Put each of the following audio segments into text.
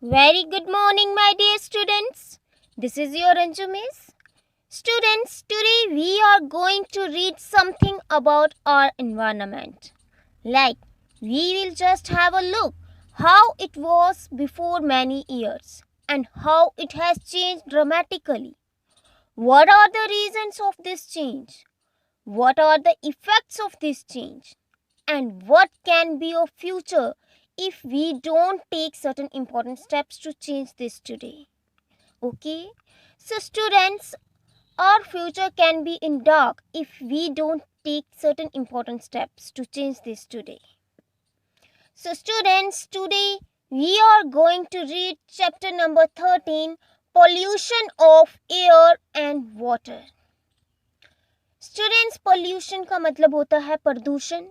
Very good morning, my dear students. This is your Anju Miss. Students, today we are going to read something about our environment. Like, we will just have a look how it was before many years and how it has changed dramatically. What are the reasons of this change? What are the effects of this change? And what can be your future if we don't take certain important steps to change this today? Okay, so students, our future can be in dark if we don't take certain important steps to change this today. So students, today we are going to read chapter number 13, pollution of air and water. Students, pollution का मतलब होता है प्रदूषण.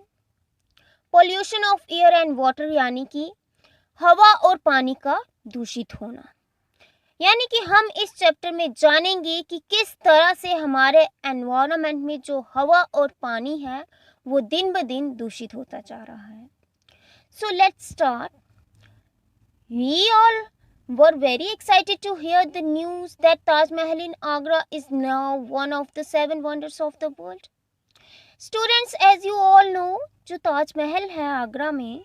Pollution of air and water यानी कि हवा और पानी का दूषित होना. यानी कि हम इस चैप्टर में जानेंगे कि किस तरह से हमारे एनवायरनमेंट में जो हवा और पानी है वो दिन ब दिन दूषित होता जा रहा है. So let's start. We all were very excited to hear the news that Taj Mahal in Agra is now one of the 7 wonders of the world. Students, as you all know, जो ताज महल है आगरा में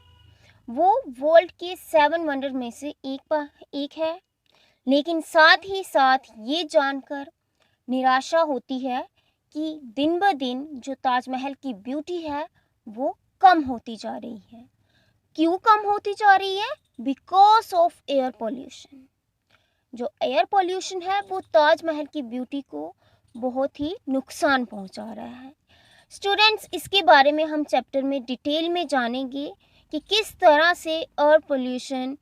वो world के 7 wonder में से एक है. लेकिन साथ ही साथ ये जानकर निराशा होती है कि दिन ब दिन जो ताजमहल की ब्यूटी है वो कम होती जा रही है. क्यों कम होती जा रही है? Because of air pollution. जो एयर पोल्यूशन है वो ताजमहल की ब्यूटी को बहुत ही नुकसान पहुंचा रहा है. स्टूडेंट्स, इसके बारे में हम चैप्टर में डिटेल में जानेंगे कि किस तरह से एयर पोल्यूशन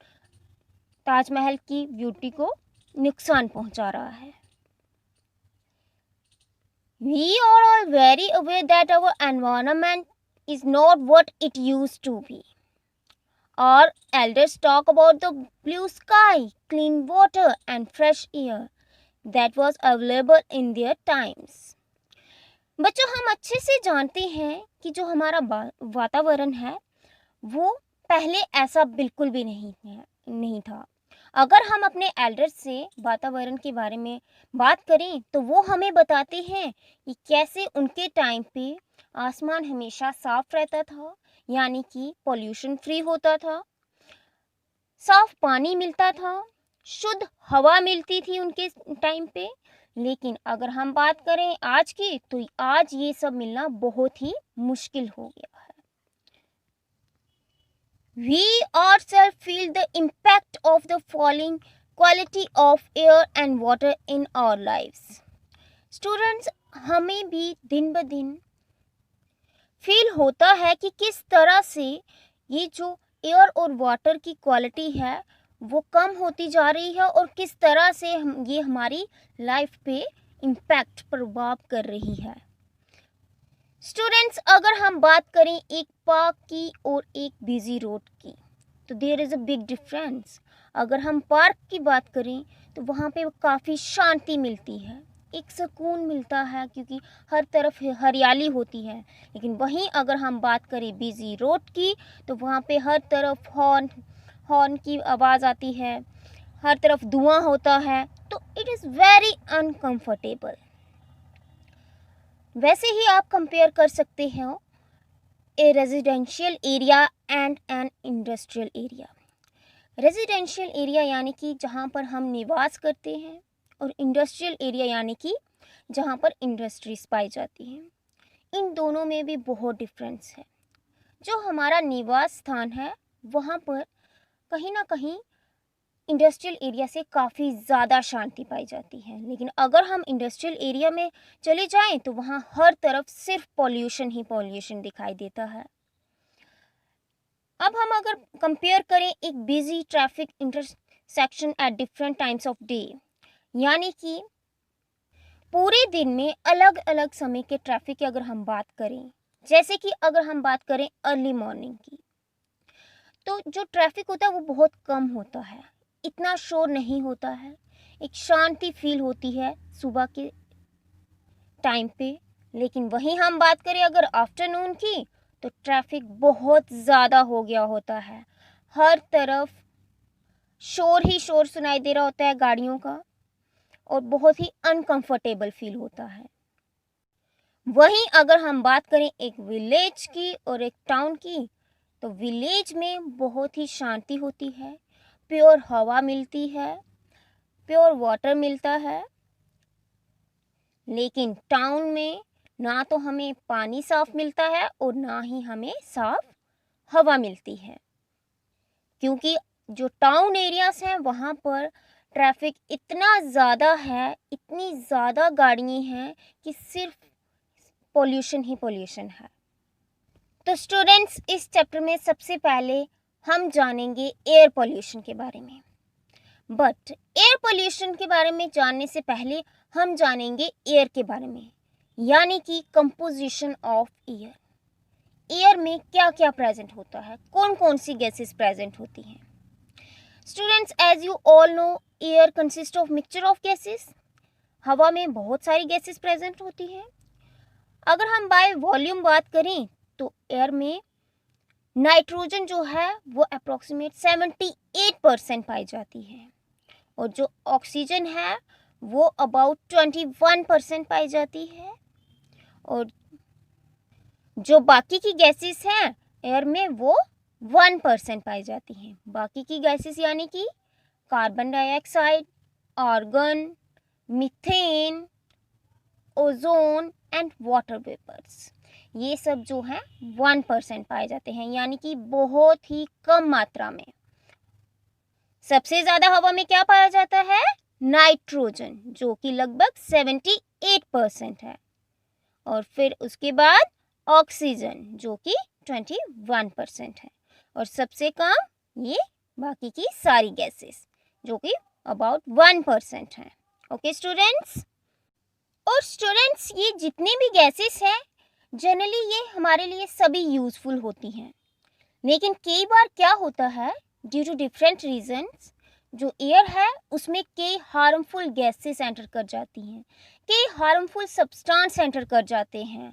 ताजमहल की ब्यूटी को नुकसान पहुंचा रहा है. We are all very aware that our environment is not what it used to be. Our elders talk about the blue sky, clean water and fresh air that was available in their times. बच्चों, हम अच्छे से जानते हैं कि जो हमारा वातावरण है वो पहले ऐसा बिल्कुल भी नहीं था. अगर हम अपने एल्डर्स से वातावरण के बारे में बात करें तो वो हमें बताते हैं कि कैसे उनके टाइम पे आसमान हमेशा साफ रहता था, यानी कि पॉल्यूशन फ्री होता था, साफ पानी मिलता था, शुद्ध हवा मिलती थी उनके टाइम पे. लेकिन अगर हम बात करें आज की तो आज ये सब मिलना बहुत ही मुश्किल हो गया है. We ourselves feel the impact of the falling quality of air and water in our lives. Students, हमें भी दिन ब दिन फील होता है कि किस तरह से ये जो एयर और वाटर की क्वालिटी है वो कम होती जा रही है और किस तरह से ये हमारी लाइफ पे इम्पैक्ट प्रभाव कर रही है. स्टूडेंट्स, अगर हम बात करें एक पार्क की और एक बिजी रोड की तो there is a big difference. अगर हम पार्क की बात करें तो वहाँ पे काफ़ी शांति मिलती है, एक सुकून मिलता है क्योंकि हर तरफ हरियाली होती है. लेकिन वहीं अगर हम बात करें बिजी रोड की तो वहाँ पे हर तरफ हॉर्न की आवाज़ आती है, हर तरफ धुआं होता है, तो इट इज़ वेरी अनकम्फर्टेबल. वैसे ही आप कंपेयर कर सकते हो a residential area and an industrial area. Residential area यानी कि जहाँ पर हम निवास करते हैं और इंडस्ट्रियल एरिया यानी कि जहाँ पर इंडस्ट्रीज पाई जाती हैं. इन दोनों में भी बहुत डिफरेंस है. जो हमारा निवास स्थान है वहाँ पर कहीं ना कहीं इंडस्ट्रियल एरिया से काफ़ी ज़्यादा शांति पाई जाती है. लेकिन अगर हम इंडस्ट्रियल एरिया में चले जाएं तो वहाँ हर तरफ सिर्फ पॉल्यूशन ही पॉल्यूशन दिखाई देता है. अब हम अगर कंपेयर करें एक busy traffic intersection at different times of day, यानी कि पूरे दिन में अलग अलग समय के ट्रैफिक की अगर हम बात करें, जैसे कि अगर हम बात करें अर्ली मॉर्निंग की तो जो ट्रैफिक होता है वो बहुत कम होता है, इतना शोर नहीं होता है, एक शांति फील होती है सुबह के टाइम पे. लेकिन वहीं हम बात करें अगर आफ्टरनून की तो ट्रैफिक बहुत ज़्यादा हो गया होता है. हर तरफ शोर ही शोर सुनाई दे रहा होता है गाड़ियों का और बहुत ही अनकंफर्टेबल फील होता है। वहीं अगर हम बात करें एक विलेज की और एक टाउन की, तो विलेज में बहुत ही शांति होती है, प्योर हवा मिलती है, प्योर वाटर मिलता है। लेकिन टाउन में ना तो हमें पानी साफ मिलता है और ना ही हमें साफ हवा मिलती है, क्योंकि जो टाउन एरियाज हैं वहाँ पर ट्रैफिक इतना ज़्यादा है, इतनी ज़्यादा गाड़ियाँ हैं कि सिर्फ पोल्यूशन ही पोल्यूशन है। तो स्टूडेंट्स, इस चैप्टर में सबसे पहले हम जानेंगे एयर पोल्यूशन के बारे में। बट एयर पोल्यूशन के बारे में जानने से पहले हम जानेंगे एयर के बारे में, यानी कि कंपोजिशन ऑफ एयर। एयर में क्या क्या प्रेजेंट होता है, कौन कौन सी गैसेस प्रेजेंट होती हैं। Students, as you all know, air consist of mixture of gases. हवा में बहुत सारी गैसेस प्रेजेंट होती हैं। अगर हम बाय वॉल्यूम बात करें तो एयर में नाइट्रोजन जो है वो अप्रॉक्सीमेट 78% पाई जाती है और जो ऑक्सीजन है वो अबाउट 21% पाई जाती है और जो बाकी की गैसेस हैं एयर में वो 1% पाई जाती हैं। बाकी की गैसेस यानी कि carbon dioxide, argon, methane, ozone and water vapours, ये सब जो हैं 1% पाए जाते हैं, यानी कि बहुत ही कम मात्रा में। सबसे ज़्यादा हवा में क्या पाया जाता है? नाइट्रोजन, जो कि लगभग 78% है, और फिर उसके बाद ऑक्सीजन जो कि 21% है, और सबसे कम ये बाकी की सारी गैसेस जो कि अबाउट 1% है। ओके स्टूडेंट्स, और स्टूडेंट्स ये जितने भी गैसेस हैं जनरली ये हमारे लिए सभी यूज़फुल होती हैं, लेकिन कई बार क्या होता है, ड्यू टू डिफरेंट रीजंस जो एयर है उसमें कई हार्मफुल गैसेस एंटर कर जाती हैं, कई हार्मफुल सब्सटेंस एंटर कर जाते हैं।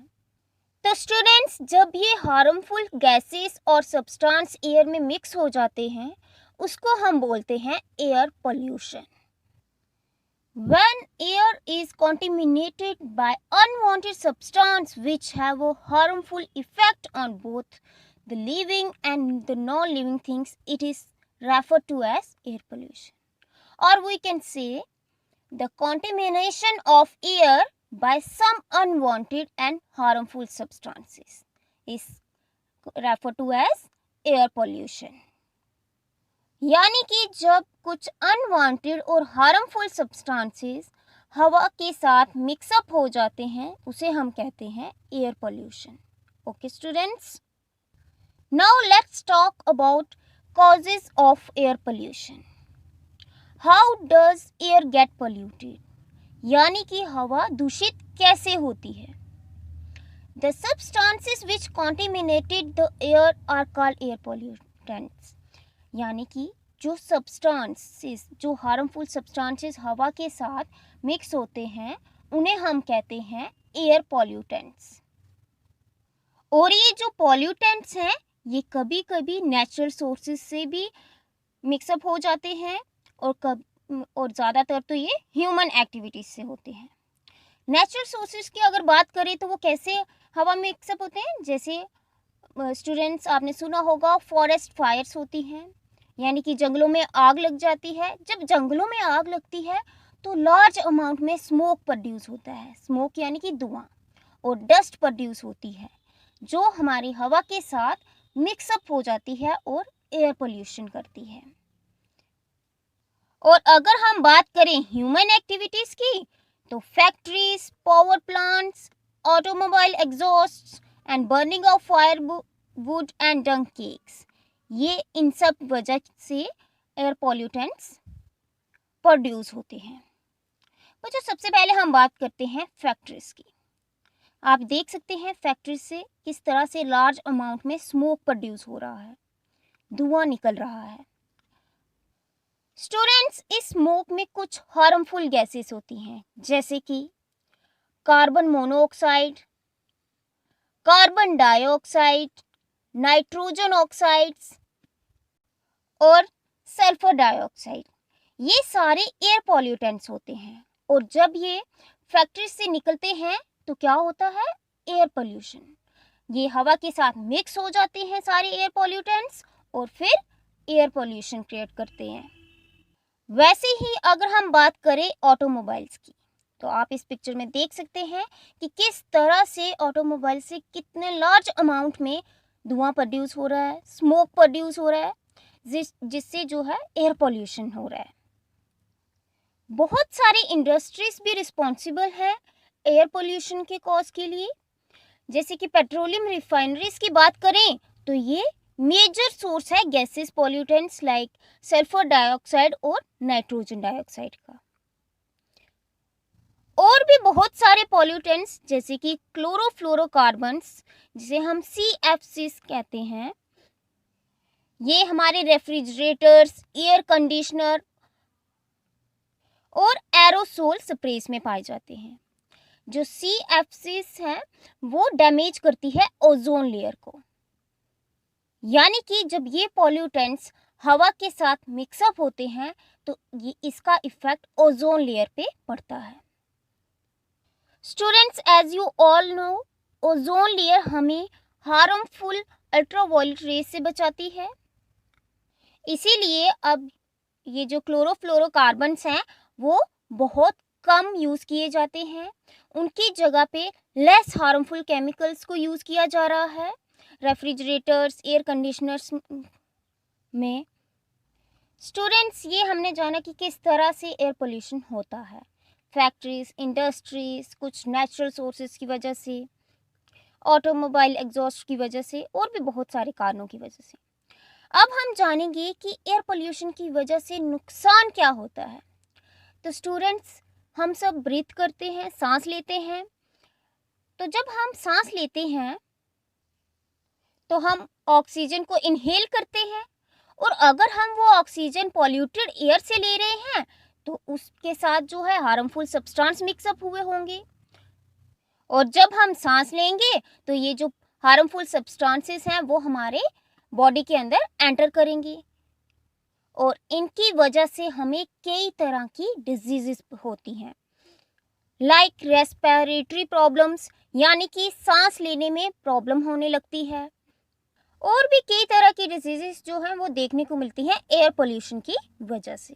तो स्टूडेंट्स, जब ये हार्मफुल गैसेस और सब्सटेंस एयर में मिक्स हो जाते हैं उसको हम बोलते हैं air pollution. When air is contaminated by unwanted substances which have a harmful effect on both the living and the non-living things, it is referred to as air pollution. Or we can say the contamination of air by some unwanted and harmful substances is referred to as air pollution. यानी कि जब कुछ unwanted और harmful substances हवा के साथ mix up हो जाते हैं उसे हम कहते हैं air pollution. Okay students, now let's talk about causes of air pollution. How does air get polluted, यानी कि हवा दूषित कैसे होती है। The substances which contaminated the air are called air pollutants, यानी कि जो सब्सटेंसेस, जो हार्मफुल सब्सटेंसेस हवा के साथ मिक्स होते हैं उन्हें हम कहते हैं एयर पॉल्यूटेंट्स। और ये जो पॉल्यूटेंट्स हैं ये कभी कभी नेचुरल सोर्सेज से भी मिक्सअप हो जाते हैं और ज़्यादातर तो ये ह्यूमन एक्टिविटीज से होते हैं। नेचुरल सोर्सेज की अगर बात करें तो वो कैसे हवा में मिक्सअप होते हैं, जैसे स्टूडेंट्स आपने सुना होगा फॉरेस्ट फायर्स होती हैं, यानी कि जंगलों में आग लग जाती है। जब जंगलों में आग लगती है तो लार्ज अमाउंट में स्मोक प्रोड्यूस होता है, स्मोक यानी कि धुआं, और डस्ट प्रोड्यूस होती है जो हमारी हवा के साथ मिक्सअप हो जाती है और एयर पोल्यूशन करती है। और अगर हम बात करें ह्यूमन एक्टिविटीज़ की तो factories, power plants, automobile exhaust and burning of firewood and dung cakes, ये इन सब वजह से एयर पॉल्यूटेंट्स प्रोड्यूस होते हैं। बच्चों, सबसे पहले हम बात करते हैं फैक्ट्रीज की। आप देख सकते हैं फैक्ट्रीज से किस तरह से लार्ज अमाउंट में स्मोक प्रोड्यूस हो रहा है, धुआं निकल रहा है। स्टूडेंट्स, इस स्मोक में कुछ हार्मफुल गैसेस होती हैं, जैसे कि carbon monoxide, carbon dioxide, nitrogen oxides और सल्फर डाइऑक्साइड, ये सारे एयर पॉल्यूटेंट्स होते हैं। और जब ये फैक्ट्री से निकलते हैं तो क्या होता है, एयर पोल्यूशन। ये हवा के साथ मिक्स हो जाते हैं सारे एयर पॉल्यूटेंट्स और फिर एयर पोल्यूशन क्रिएट करते हैं। वैसे ही अगर हम बात करें ऑटोमोबाइल्स की, तो आप इस पिक्चर में देख सकते हैं कि किस तरह से ऑटोमोबाइल से कितने लार्ज अमाउंट में धुआं प्रोड्यूस हो रहा है, स्मोक प्रोड्यूस हो रहा है, जिससे जो है एयर पोल्यूशन हो रहा है। बहुत सारी इंडस्ट्रीज भी रिस्पॉन्सिबल है एयर पोल्यूशन के कॉज के लिए। जैसे कि पेट्रोलियम रिफाइनरीज की बात करें तो ये मेजर सोर्स है gases pollutants like sulphur dioxide और नाइट्रोजन डाइऑक्साइड का। और भी बहुत सारे पॉल्यूटेंट्स जैसे कि क्लोरोफ्लोरोकार्बन्स, जिसे हम CFCs कहते हैं, ये हमारे रेफ्रिजरेटर्स, एयर कंडीशनर और एरोसोल स्प्रेस में पाए जाते हैं। जो CFCs हैं वो डैमेज करती है ओजोन लेयर को, यानी कि जब ये पॉल्यूटेंट्स हवा के साथ मिक्सअप होते हैं तो ये इसका इफेक्ट ओजोन लेयर पे पड़ता है। Students, as you all know, ozone layer हमें हार्मफुल अल्ट्रावायलेट रेज से बचाती है। इसीलिए अब ये जो क्लोरोफ्लोरोकार्बन्स हैं वो बहुत कम यूज़ किए जाते हैं। उनकी जगह पे लेस हार्मफुल केमिकल्स को यूज़ किया जा रहा है रेफ्रिजरेटर्स, एयर कंडीशनर्स में। स्टूडेंट्स, ये हमने जाना कि किस तरह से एयर पोल्यूशन होता है। फैक्ट्रीज, इंडस्ट्रीज, कुछ नेचुरल सोर्सेज की वजह से, ऑटोमोबाइल एग्जॉस्ट की वजह से और भी बहुत सारे कारणों की वजह से। अब हम जानेंगे कि एयर पोल्यूशन की वजह से नुकसान क्या होता है। तो स्टूडेंट्स, हम सब ब्रीथ करते हैं, सांस लेते हैं। तो जब हम सांस लेते हैं तो हम ऑक्सीजन को इनहेल करते हैं, और अगर हम वो ऑक्सीजन पॉल्यूटेड एयर से ले रहे हैं तो उसके साथ जो है हार्मफुल सब्सटेंस मिक्सअप हुए होंगे, और जब हम सांस लेंगे तो ये जो हार्मफुल सब्सटेंसेस हैं वो हमारे बॉडी के अंदर एंटर करेंगे, और इनकी वजह से हमें कई तरह की डिजीजेस होती हैं लाइक रेस्पिरेटरी प्रॉब्लम्स, यानी कि सांस लेने में प्रॉब्लम होने लगती है, और भी कई तरह की डिजीजेस जो हैं वो देखने को मिलती हैं एयर पोल्यूशन की वजह से।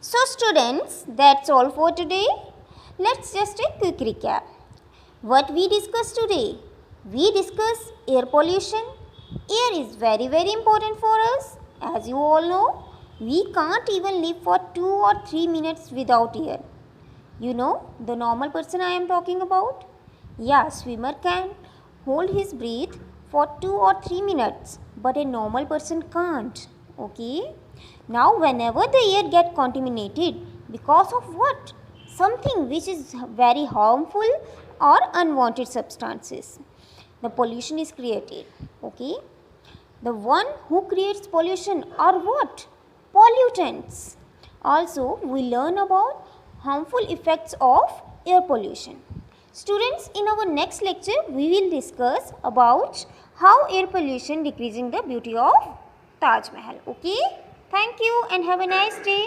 So students, that's all for today. Let's just a quick recap. What we discussed today? We discussed air pollution. Air is very important for us. As you all know, we can't even live for 2 or 3 minutes without air. You know the normal person I am talking about? Yeah, swimmer can hold his breath for 2 or 3 minutes, but a normal person can't. Okay? Now whenever the air get contaminated because of what? Something which is very harmful or unwanted substances, the pollution is created. Okay? The one who creates pollution are what? Pollutants. Also, we learn about harmful effects of air pollution. Students, in our next lecture, we will discuss about how air pollution decreasing the beauty of Taj Mahal. Okay? Thank you and have a nice day.